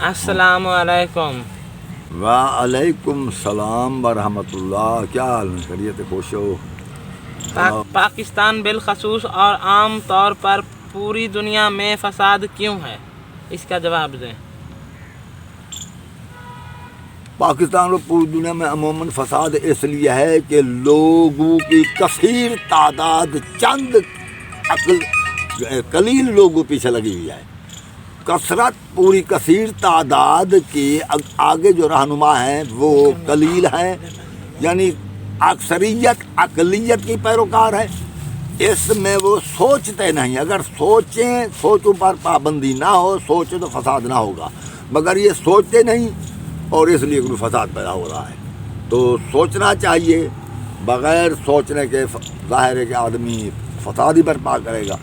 السلام علیکم۔ وعلیکم السلام ورحمۃ اللہ، کیا حال ہے؟ خیریت؟ خوش ہو؟ پاکستان بالخصوص اور عام طور پر پوری دنیا میں فساد کیوں ہے؟ اس کا جواب دیں۔ پاکستان اور پوری دنیا میں عموماً فساد اس لیے ہے کہ لوگوں کی کثیر تعداد چند قلیل لوگوں پیچھے لگی ہوئی ہے۔ کثرت پوری کثیر تعداد کی آگے جو رہنما ہیں وہ قلیل ہیں، یعنی اکثریت اقلیت کی پیروکار ہے۔ اس میں وہ سوچتے نہیں، اگر سوچیں، سوچوں پر پابندی نہ ہو، سوچیں تو فساد نہ ہوگا، مگر یہ سوچتے نہیں اور اس لیے کوئی فساد پیدا ہو رہا ہے۔ تو سوچنا چاہیے، بغیر سوچنے کے ظاہر ہے کہ آدمی فساد ہی برپا کرے گا۔